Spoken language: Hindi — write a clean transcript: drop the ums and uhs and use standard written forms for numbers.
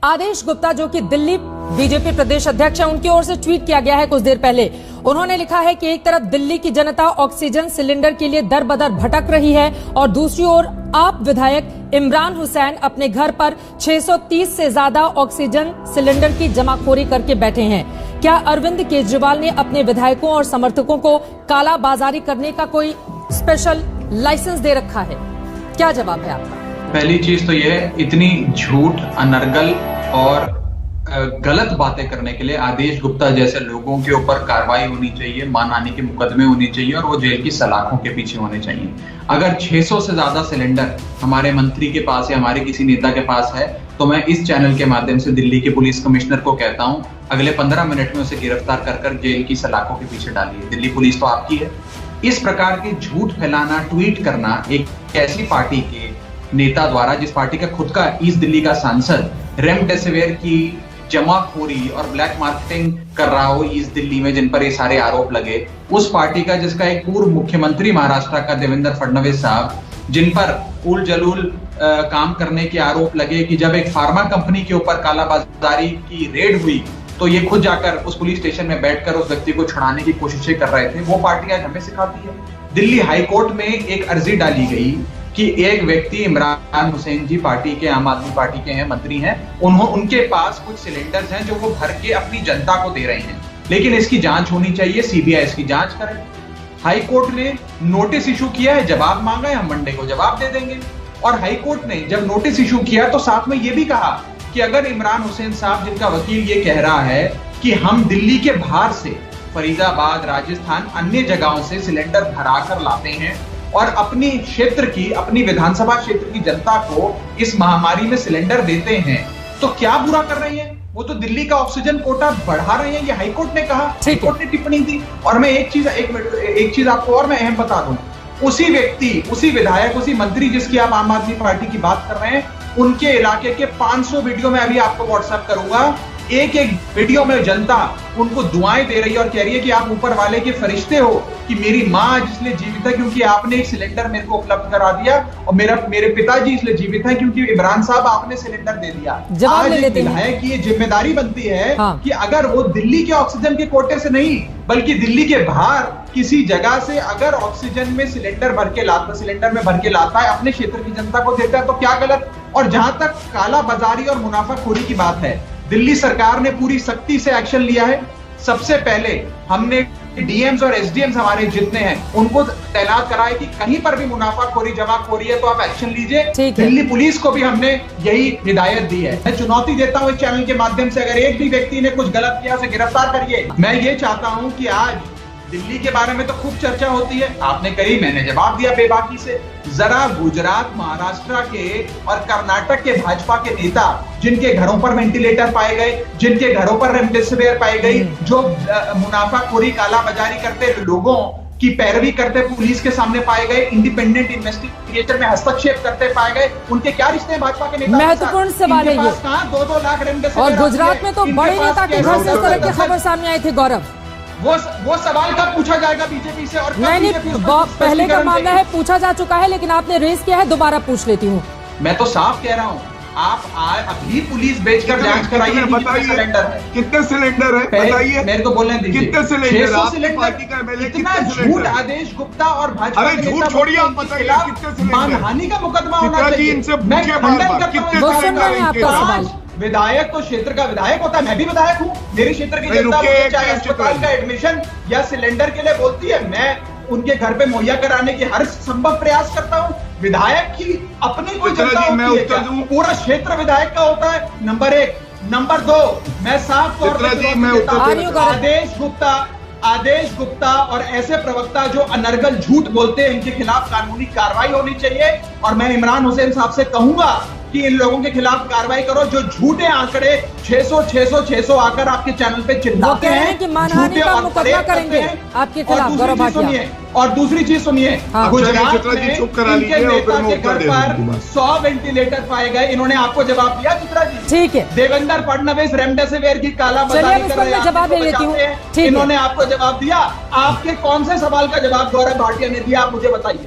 आदेश गुप्ता जो कि दिल्ली बीजेपी प्रदेश अध्यक्ष है, उनकी ओर से ट्वीट किया गया है कुछ देर पहले। उन्होंने लिखा है कि एक तरफ दिल्ली की जनता ऑक्सीजन सिलेंडर के लिए दर बदर भटक रही है और दूसरी ओर आप विधायक इमरान हुसैन अपने घर पर 630 से ज्यादा ऑक्सीजन सिलेंडर की जमाखोरी करके बैठे हैं। क्या अरविंद केजरीवाल ने अपने विधायकों और समर्थकों को कालाबाजारी करने का कोई स्पेशल लाइसेंस दे रखा है? क्या जवाब है आपका? पहली चीज तो यह, इतनी झूठ, अनर्गल और गलत बातें करने के लिए आदेश गुप्ता जैसे लोगों के ऊपर कार्रवाई होनी चाहिए, मानहानि के मुकदमे होने चाहिए और वो जेल की सलाखों के पीछे होने चाहिए। अगर 600 से ज्यादा सिलेंडर हमारे मंत्री के पास या हमारे किसी नेता के पास है तो मैं इस चैनल के माध्यम से दिल्ली के पुलिस कमिश्नर को कहता हूं, अगले 15 मिनट में उसे गिरफ्तार कर जेल की सलाखों के पीछे डालिए। दिल्ली पुलिस तो आपकी है। इस प्रकार के झूठ फैलाना, ट्वीट करना एक ऐसी पार्टी के नेता द्वारा, जिस पार्टी का खुद का ईस्ट दिल्ली का सांसद रेमडेसिविर की जमाखोरी और ब्लैक मार्केटिंग कर रहा हो ईस्ट दिल्ली में, जिन पर ये सारे आरोप लगे, उस पार्टी का जिसका एक पूर्व मुख्यमंत्री महाराष्ट्र का देवेंद्र फडणवीस साहब, जिन पर उल जलूल काम करने के आरोप लगे कि जब एक फार्मा कंपनी के ऊपर कालाबाजारी की रेड हुई तो ये खुद जाकर उस पुलिस स्टेशन में बैठकर उस व्यक्ति को छुड़ाने की कोशिशें कर रहे थे। वो पार्टी आज हमें सिखाती है। दिल्ली हाईकोर्ट में एक अर्जी डाली गई कि एक व्यक्ति इमरान हुसैन जी पार्टी के, आम आदमी पार्टी के हैं, मंत्री हैं, उनके पास कुछ सिलेंडर्स हैं जो वो भर के अपनी जनता को दे रहे हैं, लेकिन इसकी जांच होनी चाहिए, सीबीआई इसकी जांच करे। हाई कोर्ट ने नोटिस इशू किया है, जवाब मांगा है, हम मंडे को जवाब दे देंगे। और हाई कोर्ट ने जब नोटिस इशू किया तो साथ में ये भी कहा कि अगर इमरान हुसैन साहब, जिनका वकील ये कह रहा है कि हम दिल्ली के बाहर से, फरीदाबाद, राजस्थान, अन्य जगहों से सिलेंडर भरा कर लाते हैं और अपनी क्षेत्र की, अपनी विधानसभा क्षेत्र की जनता को इस महामारी में सिलेंडर देते हैं, तो क्या बुरा कर रहे हैं? वो तो दिल्ली का ऑक्सीजन कोटा बढ़ा रहे हैं, ये हाईकोर्ट ने कहा, हाईकोर्ट ने टिप्पणी दी। और मैं एक चीज आपको और मैं अहम बता दूं, उसी व्यक्ति, उसी विधायक, उसी मंत्री जिसकी आप आम आदमी पार्टी की बात कर रहे हैं, उनके इलाके के 500 वीडियो में अभी आपको व्हाट्सएप करूंगा। एक एक वीडियो में जनता उनको दुआएं दे रही है और कह रही है कि आप ऊपर वाले के फरिश्ते हो, कि मेरी माँ आज इसलिए जीवित है क्योंकि आपने एक सिलेंडर मेरे को उपलब्ध करा दिया, और मेरे पिताजी इसलिए जीवित है क्योंकि इमरान साहब आपने सिलेंडर दे दिया। आज एक विधायक की ये जिम्मेदारी बनती है कि अगर वो दिल्ली के ऑक्सीजन के कोटे से नहीं बल्कि दिल्ली के बाहर किसी जगह से अगर ऑक्सीजन में सिलेंडर भर के लाता है, अपने क्षेत्र की जनता को देता है, तो क्या गलत? और जहां तक काला बाजारी और मुनाफाखोरी की बात है, दिल्ली सरकार ने पूरी सख्ती से एक्शन लिया है। सबसे पहले हमने डीएम्स और एसडीएम्स हमारे जितने हैं उनको तैनात करा है कि कहीं पर भी मुनाफाखोरी, जमाखोरी है तो आप एक्शन लीजिए। दिल्ली पुलिस को भी हमने यही हिदायत दी है। मैं चुनौती देता हूं इस चैनल के माध्यम से, अगर एक भी व्यक्ति ने कुछ गलत किया उसे गिरफ्तार करिए। मैं ये चाहता हूं कि आज दिल्ली के बारे में तो खूब चर्चा होती है, आपने करी, मैंने जवाब दिया बेबाकी से। जरा गुजरात, महाराष्ट्र के और कर्नाटक के भाजपा के नेता, जिनके घरों पर वेंटिलेटर पाए गए, जिनके घरों पर रेमडेसिविर पाई गई, जो मुनाफाखोरी, कालाबाजारी करते लोगों की पैरवी करते पुलिस के सामने पाए गए, इंडिपेंडेंट इन्वेस्टिगेशन में हस्तक्षेप करते पाए गए, उनके क्या रिश्ते हैं भाजपा के नेता? महत्वपूर्ण सवाल है ये। 2-2 लाख रेमडेसिविर। और गुजरात में तो बड़े नेता के घर से इस तरह की खबर सामने आई थी। गौरव, वो सवाल कब पूछा जाएगा बीजेपी से? और नहीं, पहले का मामला है, पूछा जा चुका है, लेकिन आपने रेज किया है, दोबारा पूछ लेती हूँ। मैं तो साफ कह रहा हूँ, आप अभी पुलिस बेचकर जांच कराइए, बताइए सिलेंडर है, कितने सिलेंडर है बताइए, मेरे को बोलने दीजिए, कितने सिलेंडर? 600 सिलेंडर। इतना झूठ आदेश गुप्ता और भाजपा के नेता, झूठ छोड़िए, आप बताइए कितने सिलेंडर? मानहानि का मुकदमा होना चाहिए। मैं खंडन करता हूँ। विधायक तो क्षेत्र का विधायक होता है, मैं भी विधायक हूँ। मेरे क्षेत्र की जनता चाहे अस्पताल का एडमिशन या सिलेंडर के लिए बोलती है, मैं उनके घर पे मुहैया कराने की हर संभव प्रयास करता हूँ। विधायक की अपनी कोई जनता होती है क्या? पूरा क्षेत्र विधायक का होता है, नंबर 1। नंपर 2, मैं साफ तौर पर आदेश गुप्ता और ऐसे प्रवक्ता जो अनर्गल झूठ बोलते हैं, इनके खिलाफ कानूनी कार्रवाई होनी चाहिए। और मैं इमरान हुसैन साहब से कहूंगा कि इन लोगों के खिलाफ कार्रवाई करो जो झूठे आंकड़े 600 आकर आपके चैनल पे चिल्लाते हैं कि मानहानि का मुकदमा करेंगे आपके खिलाफ। और दूसरी चीज सुनिए, गुजरात में इनके नेता के घर पर 100 वेंटिलेटर पाए गए, इन्होंने आपको जवाब दिया चित्रा जी? ठीक है। देवेंद्र फडणवीस रेमडेसिविर की कालाबाजारी कर रहे हैं, जवाब ले लेती हूँ, इन्होंने आपको जवाब दिया। आपके कौन से सवाल का जवाब गौरव भाटिया ने दिया, आप मुझे बताइए।